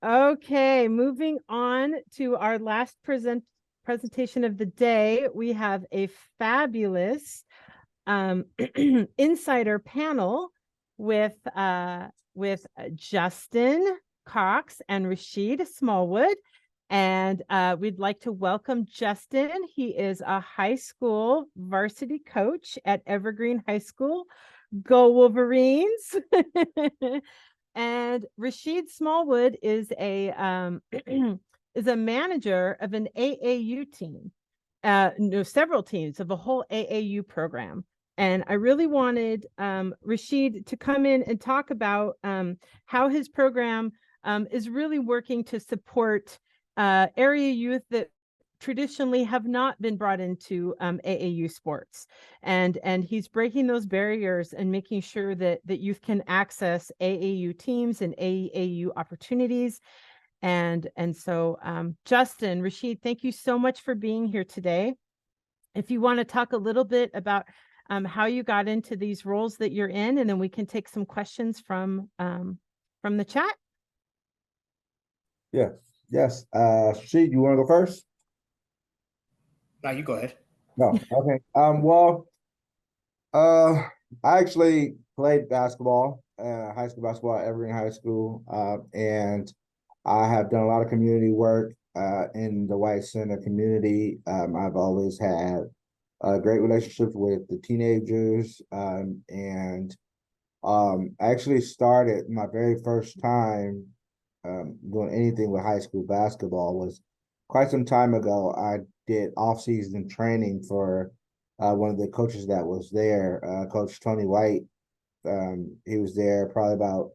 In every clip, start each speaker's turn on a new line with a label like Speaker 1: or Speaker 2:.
Speaker 1: Okay, moving on to our last presentation of the day. We have a fabulous insider panel with Justin Cox and Rasheed Smallwood. And we'd like to welcome Justin. He is a high school varsity coach at Evergreen High School. Go Wolverines. And Rasheed Smallwood is a is a manager of an AAU team, no, several teams of a whole AAU program. And I really wanted Rasheed to come in and talk about how his program is really working to support area youth that traditionally have not been brought into AAU sports, and he's breaking those barriers and making sure that youth can access AAU teams and AAU opportunities. And so Justin, Rasheed, thank you so much for being here today. If you want to talk a little bit about how you got into these roles that you're in, and then we can take some questions from the chat.
Speaker 2: Yes, yes. She, you want to go first?
Speaker 3: No, you go ahead.
Speaker 2: No. Okay. Uh, I actually played basketball, high school basketball at Evergreen High School, and I have done a lot of community work in the White Center community. I've always had a great relationship with the teenagers, and I actually started my very first time doing anything with high school basketball was quite some time ago. I did off-season training for one of the coaches that was there, Coach Tony White. He was there probably about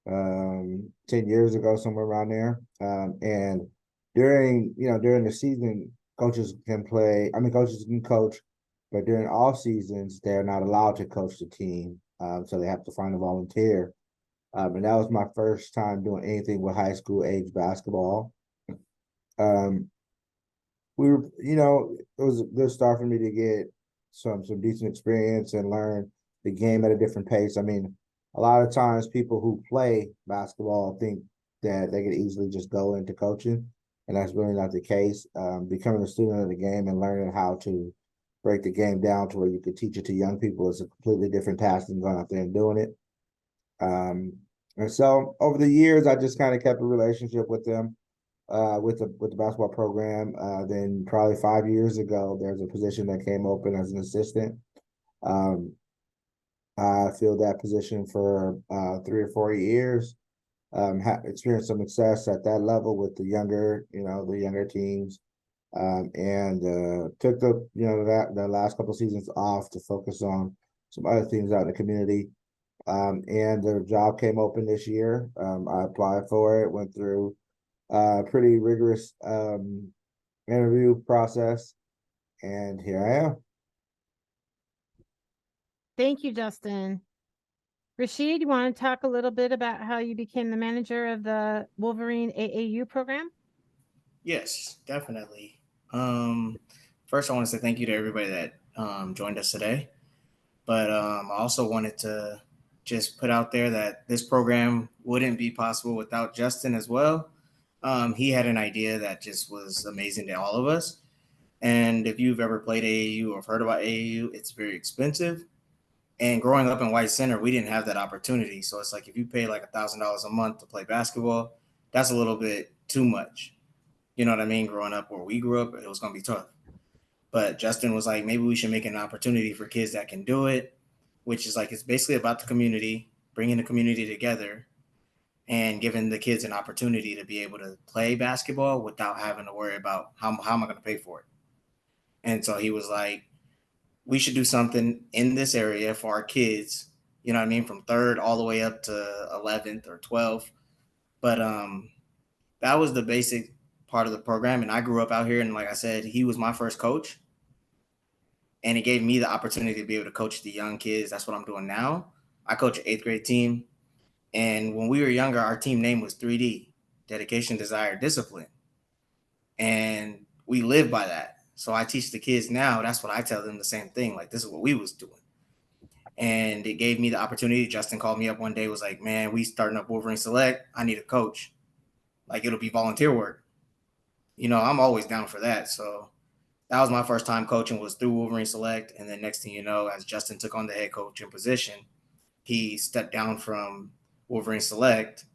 Speaker 2: 10 years ago, somewhere around there. And during the season, coaches can play. I mean, coaches can coach, but during off seasons, they're not allowed to coach the team. So they have to find a volunteer. And that was my first time doing anything with high school age basketball. Um, it was a good start for me to get some decent experience and learn the game at a different pace. I mean, a lot of times people who play basketball think that they could easily just go into coaching, and that's really not the case. Becoming a student of the game and learning how to break the game down to where you could teach it to young people is a completely different task than going out there and doing it. And so over the years, I just kind of kept a relationship with them, with the basketball program. Then probably 5 years ago, there's a position that came open as an assistant. Um, I filled that position for 3 or 4 years. Experienced some success at that level with the younger teams, and took the last couple of seasons off to focus on some other things out in the community. And the job came open this year. I applied for it, went through a pretty rigorous interview process, and here I am.
Speaker 1: Thank you, Justin. Rasheed, you want to talk a little bit about how you became the manager of the Wolverine AAU program?
Speaker 3: Yes, definitely. First, I want to say thank you to everybody that joined us today. But I also wanted to just put out there that this program wouldn't be possible without Justin as well. He had an idea that just was amazing to all of us. And if you've ever played AAU or heard about AAU, it's very expensive. And growing up in White Center, we didn't have that opportunity. So it's like if you pay like $1,000 a month to play basketball, that's a little bit too much. You know what I mean? Growing up where we grew up, it was going to be tough. But Justin was like, maybe we should make an opportunity for kids that can do it, which is like, it's basically about the community, bringing the community together and giving the kids an opportunity to be able to play basketball without having to worry about how am I going to pay for it. And so he was like, we should do something in this area for our kids, you know what I mean, from third all the way up to 11th or 12th. But that was the basic part of the program. And I grew up out here. And like I said, he was my first coach. And it gave me the opportunity to be able to coach the young kids. That's what I'm doing now. I coach an 8th grade team. And when we were younger, our team name was 3D, dedication, desire, discipline. And we live by that. So I teach the kids now. That's what I tell them, the same thing. Like, this is what we was doing. And it gave me the opportunity. Justin called me up one day, was like, man, we starting up Wolverine Select. I need a coach. like it'll be volunteer work. I'm always down for that. So that was my first time coaching was through Wolverine Select. And then next thing you know, as Justin took on the head coaching position, he stepped down from Wolverine Select,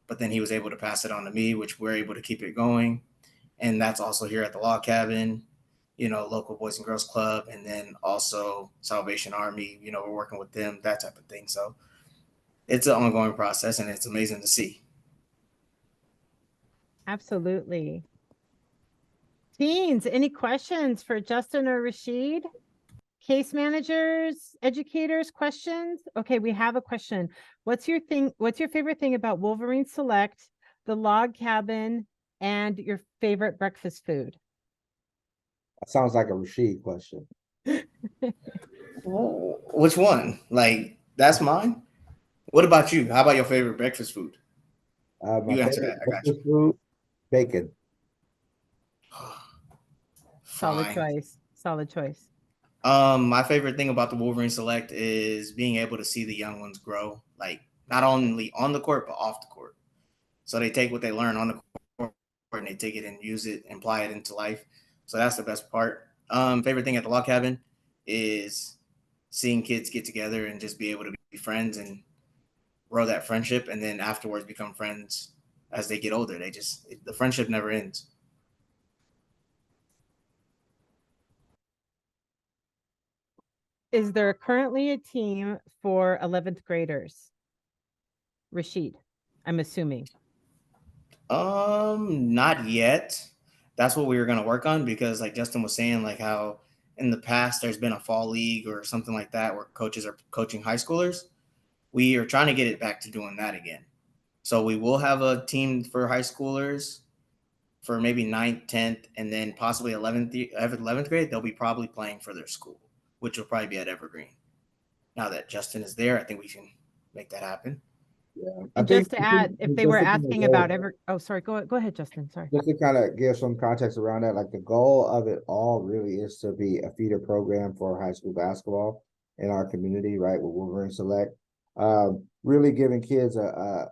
Speaker 3: but then he was able to pass it on to me, which we're able to keep it going. And that's also here at the Log Cabin, local Boys and Girls Club, and then also Salvation Army, we're working with them, that type of thing. So it's an ongoing process and it's amazing to see.
Speaker 1: Absolutely. Teens, any questions for Justin or Rasheed? Case managers, educators, questions? Okay, we have a question. What's your favorite thing about Wolverine Select, the Log Cabin, and your favorite breakfast food?
Speaker 2: That sounds like a Rasheed question.
Speaker 3: Which one? Like, that's mine? What about you? How about your favorite breakfast food?
Speaker 2: My
Speaker 3: You answer
Speaker 2: favorite
Speaker 3: that. I got you.
Speaker 2: breakfast food, bacon.
Speaker 1: Solid
Speaker 3: Fine.
Speaker 1: choice. Solid choice.
Speaker 3: My favorite thing about the Wolverine Select is being able to see the young ones grow, like not only on the court but off the court. So they take what they learn on the court and they take it and use it and apply it into life. So that's the best part. Favorite thing at the Log Cabin is seeing kids get together and just be able to be friends and grow that friendship, and then afterwards become friends as they get older. The friendship never ends.
Speaker 1: Is there currently a team for 11th graders? Rasheed, I'm assuming.
Speaker 3: Not yet. That's what we were gonna work on, because like Justin was saying, like how in the past there's been a fall league or something like that where coaches are coaching high schoolers. We are trying to get it back to doing that again. So we will have a team for high schoolers for maybe 9th, 10th, and then possibly 11th grade. They'll be probably playing for their school, which will probably be at Evergreen. Now that Justin is there, I think we can make that happen.
Speaker 2: Yeah.
Speaker 1: And just to add, if they were asking about sorry, go ahead, Justin. Sorry.
Speaker 2: Just to kind of give some context around that, like the goal of it all really is to be a feeder program for high school basketball in our community, right? With Wolverine Select, really giving kids an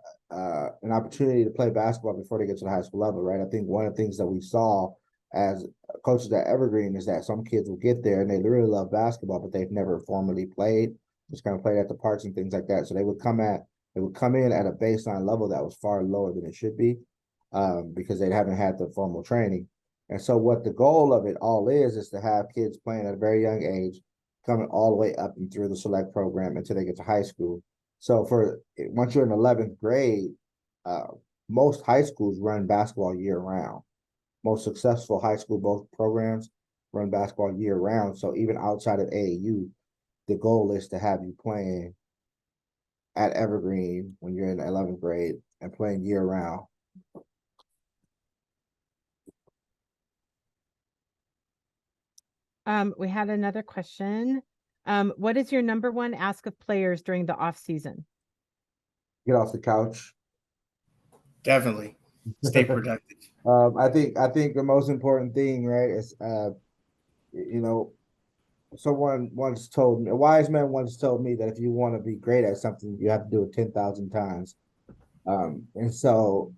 Speaker 2: opportunity to play basketball before they get to the high school level, right? I think one of the things that we saw as coaches at Evergreen is that some kids will get there and they really love basketball, but they've never formally played, just kind of played at the parks and things like that. So they would come in at a baseline level that was far lower than it should be, because they haven't had the formal training. And so what the goal of it all is to have kids playing at a very young age, coming all the way up and through the select program until they get to high school. So once you're in 11th grade, most high schools run basketball year round. Most successful high school both programs run basketball year round. So even outside of AAU, the goal is to have you playing at Evergreen when you're in 11th grade and playing year round.
Speaker 1: We had another question. What is your number one ask of players during the off season?
Speaker 2: Get off the couch.
Speaker 3: Definitely stay productive.
Speaker 2: I think the most important thing, right, is someone once told me, a wise man once told me that if you want to be great at something, you have to do it 10,000 times. And so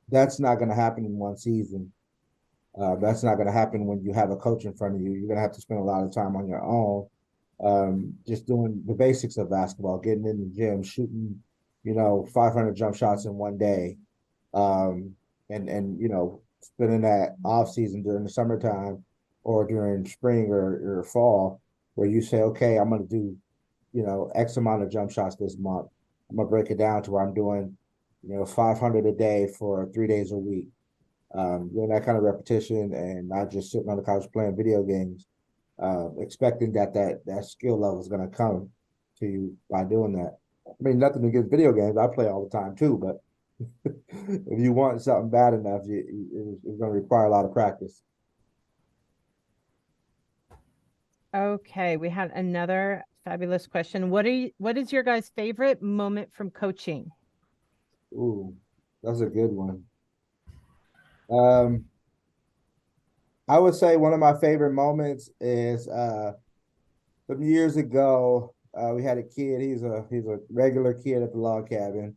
Speaker 2: that's not going to happen in one season. That's not going to happen when you have a coach in front of you. You're going to have to spend a lot of time on your own, just doing the basics of basketball, getting in the gym, shooting, 500 jump shots in one day, and spending that off season during the summertime or during spring or fall, where you say, okay, I'm going to do, X amount of jump shots this month. I'm going to break it down to where I'm doing, 500 a day for 3 days a week. Doing that kind of repetition and not just sitting on the couch playing video games, expecting that skill level is going to come to you by doing that. I mean, nothing against video games. I play all the time too, but if you want something bad enough, it's going to require a lot of practice.
Speaker 1: Okay, we had another fabulous question. What is your guys' favorite moment from coaching?
Speaker 2: Ooh, that's a good one. I would say one of my favorite moments is some years ago. We had a kid. He's a regular kid at the log cabin,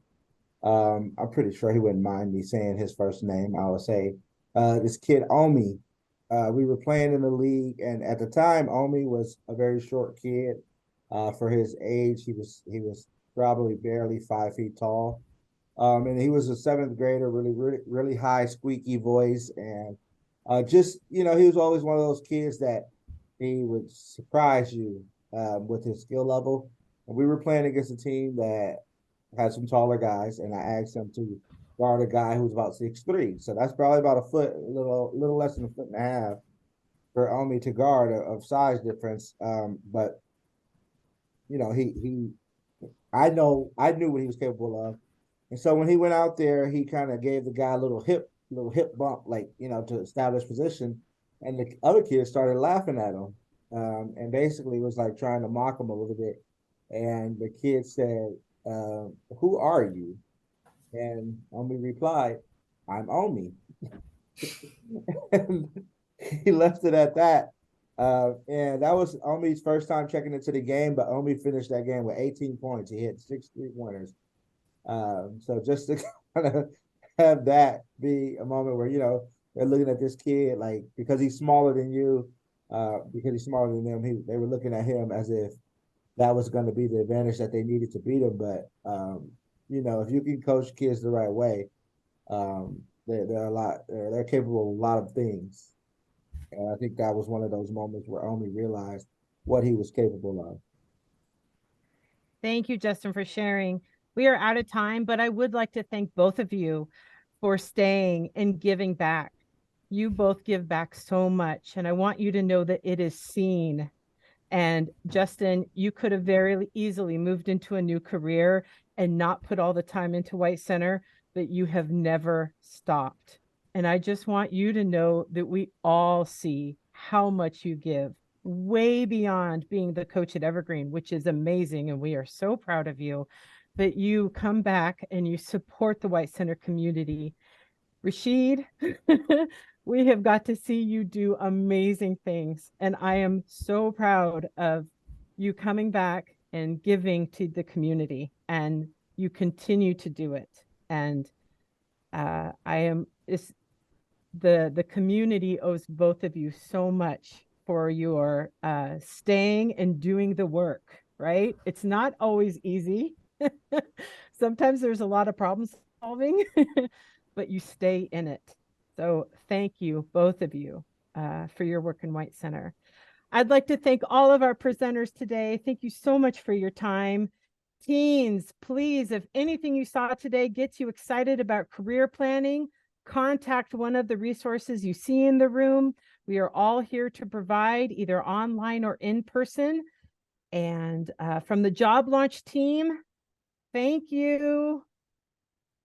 Speaker 2: I'm pretty sure he wouldn't mind me saying his first name. I would say this kid Omi. We were playing in the league, and at the time, Omi was a very short kid. For his age, he was probably barely 5 feet tall. And he was a seventh grader, really high, squeaky voice, and just he was always one of those kids that he would surprise you with his skill level. And we were playing against a team that had some taller guys, and I asked him to guard a guy who was about 6'3". So that's probably about a foot, a little less than a foot and a half for Omi to guard of size difference. But he I knew what he was capable of. And so when he went out there, he kind of gave the guy a little hip bump, like, to establish position. And the other kids started laughing at him. And basically was like trying to mock him a little bit. And the kid said, who are you? And Omi replied, I'm Omi. And he left it at that. And that was Omi's first time checking into the game, but Omi finished that game with 18 points. He hit 6 3-pointers. So just to kind of have that be a moment where, they're looking at this kid, like, because he's smaller than you, because he's smaller than them, they were looking at him as if that was going to be the advantage that they needed to beat him. But, if you can coach kids the right way, they're capable of a lot of things. And I think that was one of those moments where Omi realized what he was capable of.
Speaker 1: Thank you, Justin, for sharing. We are out of time, but I would like to thank both of you for staying and giving back. You both give back so much, and I want you to know that it is seen. And Justin, you could have very easily moved into a new career and not put all the time into White Center, but you have never stopped. And I just want you to know that we all see how much you give, way beyond being the coach at Evergreen, which is amazing. And we are so proud of you. But you come back and you support the White Center community. Rasheed, we have got to see you do amazing things. And I am so proud of you coming back and giving to the community. And you continue to do it. And the community owes both of you so much for your staying and doing the work, right? It's not always easy. Sometimes there's a lot of problem solving, but you stay in it. So thank you, both of you, for your work in White Center. I'd like to thank all of our presenters today. Thank you so much for your time. Teens, please, if anything you saw today gets you excited about career planning, contact one of the resources you see in the room. We are all here to provide, either online or in person. And from the Job Launch team, thank you.